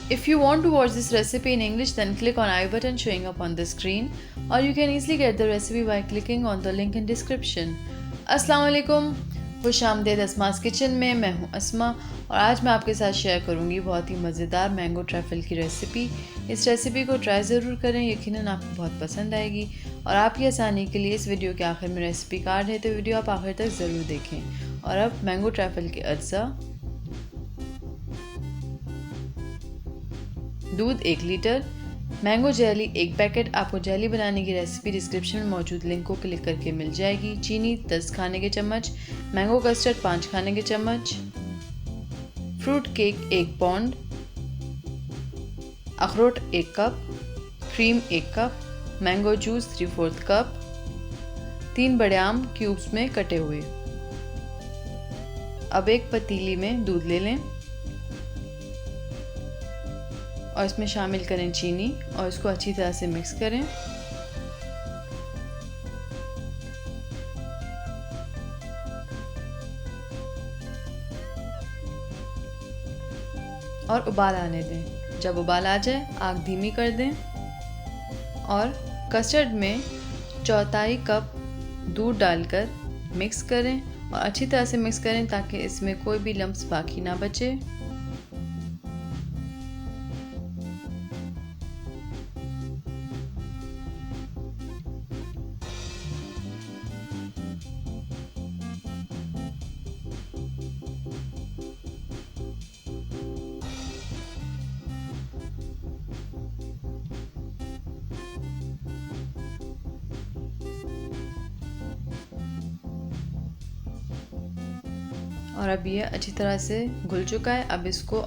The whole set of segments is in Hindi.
If you want to watch this recipe in English, then click on I button showing up on the screen, or you can easily get the recipe by clicking on the link in description. अस्सलाम वालेकुम, खुश आमदीद अस्मास किचन में। मैं हूं अस्मा और आज मैं आपके साथ शेयर करूंगी बहुत ही मज़ेदार मैंगो ट्रैफल की रेसिपी। इस रेसिपी को ट्राई ज़रूर करें, यकीनन आपको बहुत पसंद आएगी। और आपकी आसानी के लिए इस वीडियो के आखिर में रेसिपी कार्ड है, तो वीडियो आप आखिर तक ज़रूर देखें। और अब मैंगो ट्रैफल के अज्जा: दूध 1 लीटर, मैंगो जेली 1 पैकेट। आपको जेली बनाने की रेसिपी डिस्क्रिप्शन में मौजूद लिंक को क्लिक करके मिल जाएगी। चीनी 10 खाने के चम्मच, मैंगो कस्टर्ड 5 खाने के चम्मच, फ्रूट केक 1 पाउंड, अखरोट 1 cup, cream 1 cup, mango juice 3/4 cup, 3 बड़े आम क्यूब्स में कटे हुए। अब एक पतीली में दूध ले लें और इसमें शामिल करें चीनी और इसको अच्छी तरह से मिक्स करें। और उबाल आने दें। जब उबाल आ जाए आग धीमी कर दें और कस्टर्ड में 1/4 कप दूध डालकर मिक्स करें और अच्छी तरह से मिक्स करें ताकि इसमें कोई भी लम्प्स बाकी ना बचे। और अब ये अच्छी तरह से घुल चुका है। अब इसको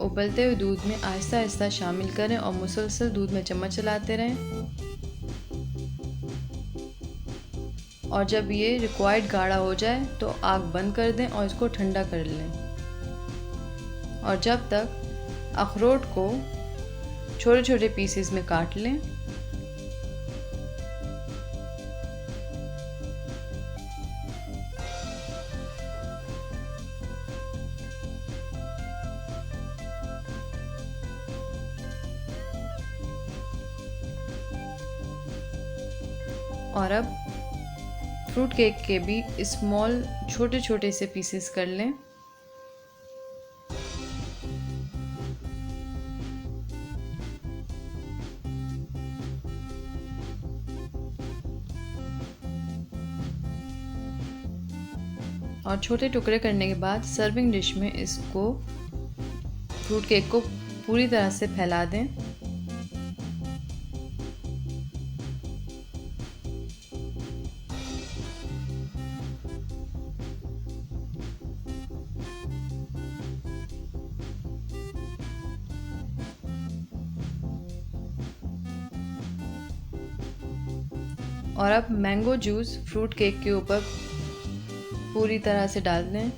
उबलते हुए दूध में आहिस्ता आहिस्ता शामिल करें और मुसलसल दूध में चम्मच चलाते रहें। और जब ये रिक्वायर्ड गाढ़ा हो जाए तो आग बंद कर दें और इसको ठंडा कर लें। और जब तक अखरोट को छोटे छोटे पीसेस में काट लें। और अब फ्रूट केक के भी स्मॉल छोटे छोटे से पीसेस कर लें। और छोटे टुकड़े करने के बाद सर्विंग डिश में इसको फ्रूट केक को पूरी तरह से फैला दें। और अब मैंगो जूस फ्रूट केक के ऊपर पूरी तरह से डाल दें।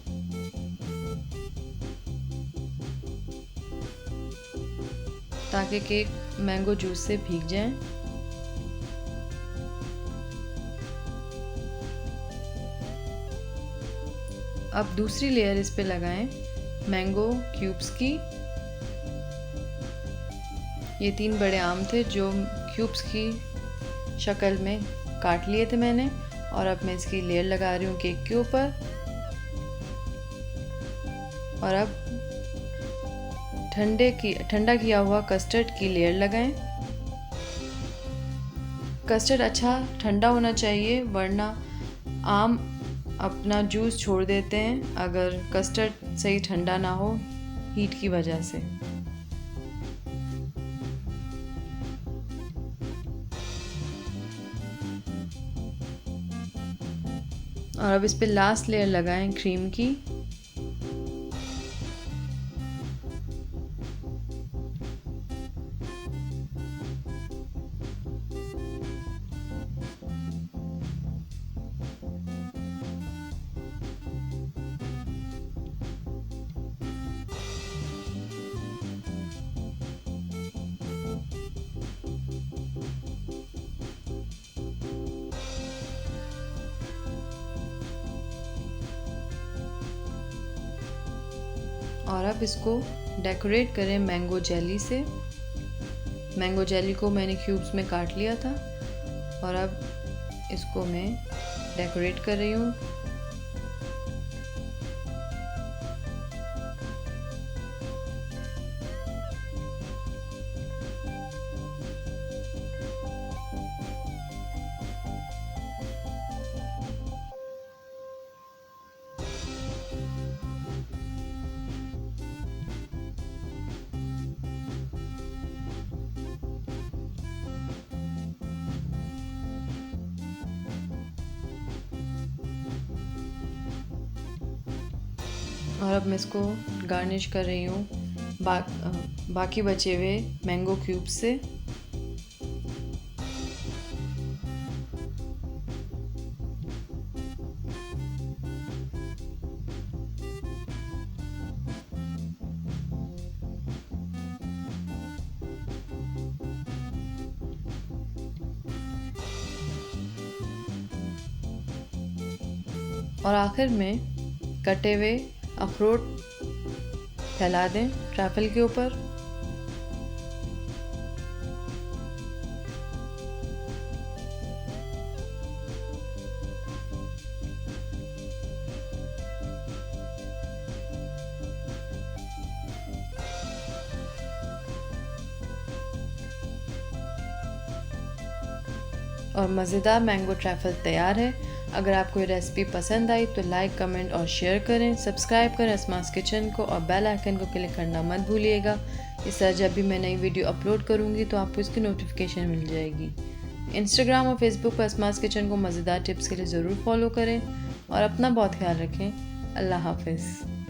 ताकि केक मैंगो जूस से भीग जाए। अब दूसरी लेयर इस पे लगाएं मैंगो क्यूब्स की। ये 3 बड़े आम थे जो क्यूब्स की शक्ल में काट लिए थे मैंने। और अब मैं इसकी लेयर लगा रही हूँ केक के ऊपर। और अब ठंडा किया हुआ कस्टर्ड की लेयर लगाएं। कस्टर्ड अच्छा ठंडा होना चाहिए, वरना आम अपना जूस छोड़ देते हैं अगर कस्टर्ड सही ठंडा ना हो हीट की वजह से। और अब इस पे लास्ट लेयर लगाएं क्रीम की। और अब इसको डेकोरेट करें मैंगो जेली से। मैंगो जेली को मैंने क्यूब्स में काट लिया था और अब इसको मैं डेकोरेट कर रही हूँ। और अब मैं इसको गार्निश कर रही हूँ बाकी बचे हुए मैंगो क्यूब से। और आखिर में कटे हुए अखरोट फैला दें ट्रैफल के ऊपर। और मज़ेदार मैंगो ट्रैफल तैयार है। अगर आपको ये रेसिपी पसंद आई तो लाइक, कमेंट और शेयर करें। सब्सक्राइब करें अस्मास किचन को और बेल आइकन को क्लिक करना मत भूलिएगा। इस तरह जब भी मैं नई वीडियो अपलोड करूँगी तो आपको इसकी नोटिफिकेशन मिल जाएगी। इंस्टाग्राम और फेसबुक पर अस्मास किचन को मज़ेदार टिप्स के लिए ज़रूर फॉलो करें और अपना बहुत ख्याल रखें। अल्लाह हाफिज़।